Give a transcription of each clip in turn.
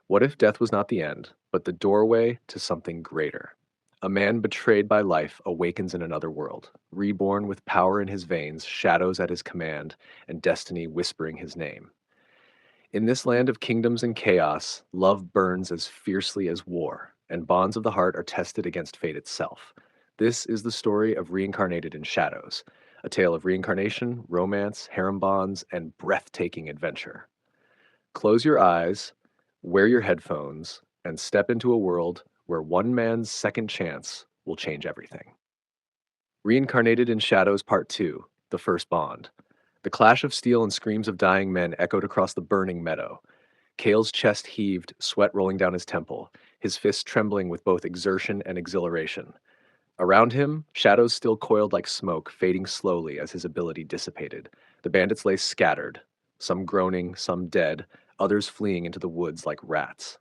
What if death was not the end, but the doorway to something greater? A man betrayed by life awakens in another world, reborn with power in his veins, shadows at his command, and destiny whispering his name. In this land of kingdoms and chaos, love burns as fiercely as war, and bonds of the heart are tested against fate itself. This is the story of Reincarnated in Shadows, a tale of reincarnation, romance, harem bonds, and breathtaking adventure. Close your eyes, wear your headphones, and step into a world where one man's second chance will change everything. Reincarnated in Shadows Part 2, The First Bond. The clash of steel and screams of dying men echoed across the burning meadow. Kale's chest heaved, sweat rolling down his temple, his fists trembling with both exertion and exhilaration. Around him, shadows still coiled like smoke, fading slowly as his ability dissipated. The bandits lay scattered, some groaning, some dead, others fleeing into the woods like rats.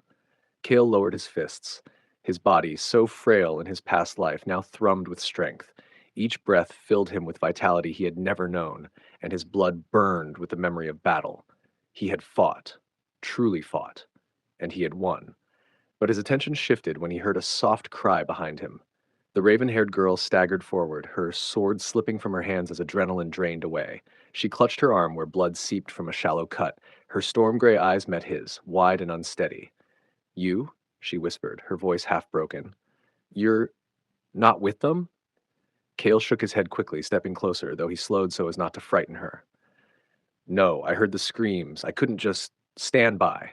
Kale lowered his fists. His body, so frail in his past life, now thrummed with strength. Each breath filled him with vitality he had never known, and his blood burned with the memory of battle. He had fought, truly fought, and he had won. But his attention shifted when he heard a soft cry behind him. The raven-haired girl staggered forward, her sword slipping from her hands as adrenaline drained away. She clutched her arm where blood seeped from a shallow cut. Her storm-gray eyes met his, wide and unsteady. "You?" she whispered, her voice half broken. "You're not with them?" Kale shook his head quickly, stepping closer, though he slowed so as not to frighten her. "No, I heard the screams. I couldn't just stand by."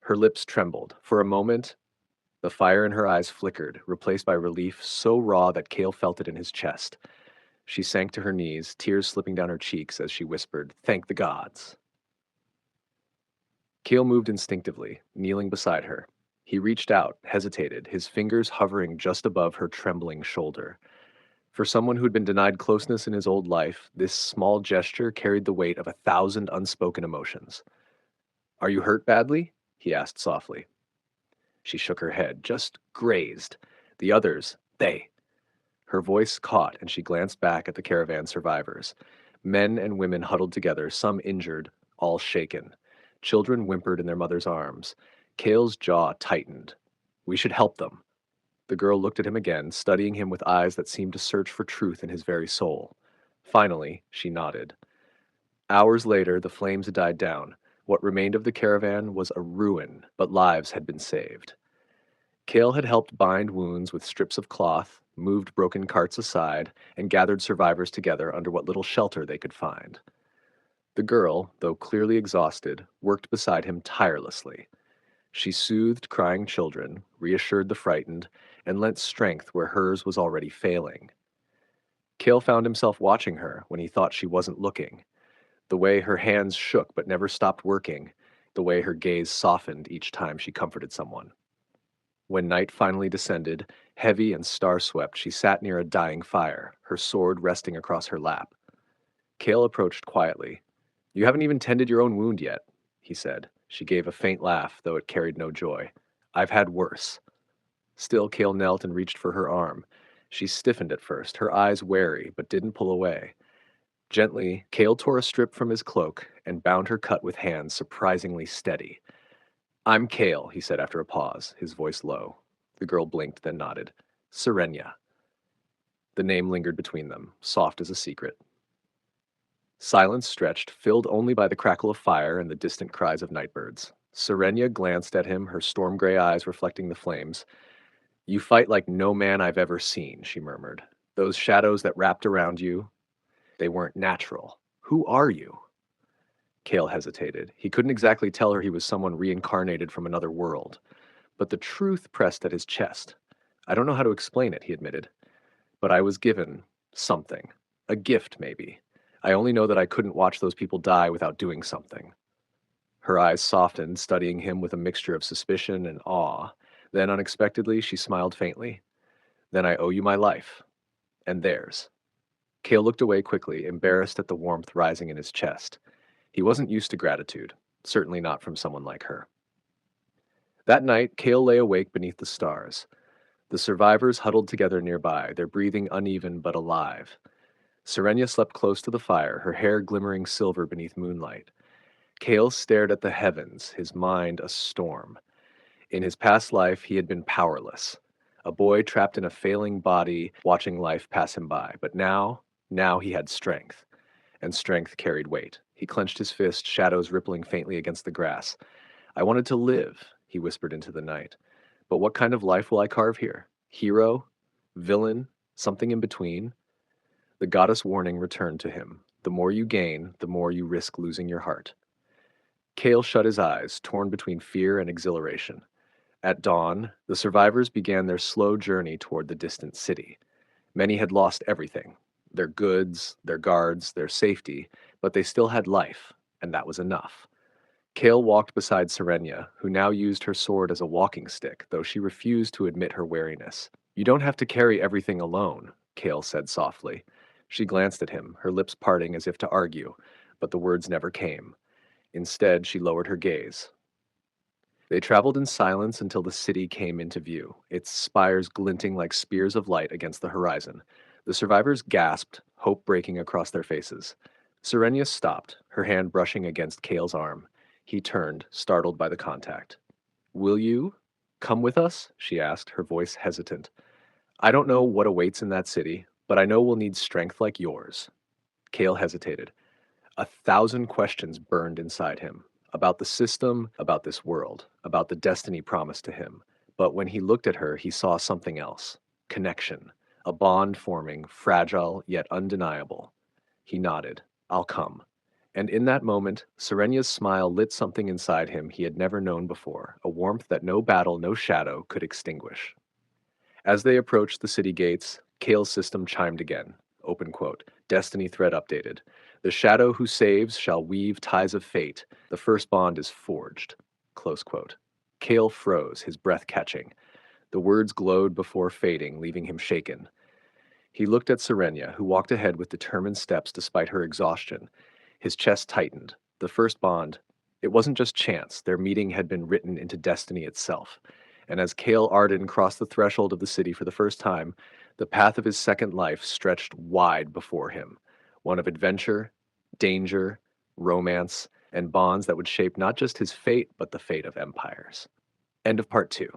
Her lips trembled. For a moment, the fire in her eyes flickered, replaced by relief so raw that Kale felt it in his chest. She sank to her knees, tears slipping down her cheeks as she whispered, "Thank the gods." Kale moved instinctively, kneeling beside her. He reached out, hesitated, his fingers hovering just above her trembling shoulder. For someone who'd been denied closeness in his old life, this small gesture carried the weight of 1,000 unspoken emotions. "Are you hurt badly?" he asked softly. She shook her head, just grazed. The others, they. Her voice caught, and she glanced back at the caravan survivors. Men and women huddled together, some injured, all shaken. Children whimpered in their mother's arms. Kale's jaw tightened. "We should help them." The girl looked at him again, studying him with eyes that seemed to search for truth in his very soul. Finally, she nodded. Hours later, the flames had died down. What remained of the caravan was a ruin, but lives had been saved. Kale had helped bind wounds with strips of cloth, moved broken carts aside, and gathered survivors together under what little shelter they could find. The girl, though clearly exhausted, worked beside him tirelessly. She soothed crying children, reassured the frightened, and lent strength where hers was already failing. Kale found himself watching her when he thought she wasn't looking, the way her hands shook but never stopped working, the way her gaze softened each time she comforted someone. When night finally descended, heavy and star-swept, she sat near a dying fire, her sword resting across her lap. Kale approached quietly. "You haven't even tended your own wound yet," he said. She gave a faint laugh, though it carried no joy. "I've had worse." Still, Kale knelt and reached for her arm. She stiffened at first, her eyes wary, but didn't pull away. Gently, Kale tore a strip from his cloak and bound her cut with hands surprisingly steady. "I'm Kale," he said after a pause, his voice low. The girl blinked, then nodded. "Serenia." The name lingered between them, soft as a secret. Silence stretched, filled only by the crackle of fire and the distant cries of nightbirds. Serenia glanced at him, her storm-gray eyes reflecting the flames. "You fight like no man I've ever seen," she murmured. "Those shadows that wrapped around you, they weren't natural. Who are you?" Kale hesitated. He couldn't exactly tell her he was someone reincarnated from another world. But the truth pressed at his chest. "I don't know how to explain it," he admitted. "But I was given something. A gift, maybe. I only know that I couldn't watch those people die without doing something." Her eyes softened, studying him with a mixture of suspicion and awe. Then, unexpectedly, she smiled faintly. "Then I owe you my life. And theirs." Kale looked away quickly, embarrassed at the warmth rising in his chest. He wasn't used to gratitude, certainly not from someone like her. That night, Kale lay awake beneath the stars. The survivors huddled together nearby, their breathing uneven but alive. Serenia slept close to the fire, her hair glimmering silver beneath moonlight. Kale stared at the heavens, his mind a storm. In his past life, he had been powerless, a boy trapped in a failing body, watching life pass him by. But now he had strength, and strength carried weight. He clenched his fist, shadows rippling faintly against the grass. I wanted to live, he whispered into the night. But what kind of life will I carve here? Hero? Villain? Something in between? The goddess warning returned to him. The more you gain, the more you risk losing your heart. Kale shut his eyes, torn between fear and exhilaration. At dawn, the survivors began their slow journey toward the distant city. Many had lost everything, their goods, their guards, their safety, but they still had life, and that was enough. Kale walked beside Serenia, who now used her sword as a walking stick, though she refused to admit her wariness. You don't have to carry everything alone, Kale said softly. She glanced at him, her lips parting as if to argue, but the words never came. Instead, she lowered her gaze. They traveled in silence until the city came into view, its spires glinting like spears of light against the horizon. The survivors gasped, hope breaking across their faces. Serenia stopped, her hand brushing against Kale's arm. He turned, startled by the contact. Will you come with us? She asked, her voice hesitant. I don't know what awaits in that city, but I know we'll need strength like yours. Kale hesitated. 1,000 questions burned inside him about the system, about this world, about the destiny promised to him. But when he looked at her, he saw something else connection, a bond forming, fragile yet undeniable. He nodded. I'll come. And in that moment, Serenia's smile lit something inside him he had never known before, a warmth that no battle, no shadow could extinguish. As they approached the city gates, Kale's system chimed again. Open quote. Destiny thread updated. The shadow who saves shall weave ties of fate. The first bond is forged. Close quote. Kale froze, his breath catching. The words glowed before fading, leaving him shaken. He looked at Serenia, who walked ahead with determined steps despite her exhaustion. His chest tightened. The first bond, it wasn't just chance. Their meeting had been written into destiny itself. And as Kale Arden crossed the threshold of the city for the first time, the path of his second life stretched wide before him, one of adventure, danger, romance, and bonds that would shape not just his fate, but the fate of empires. End of part 2.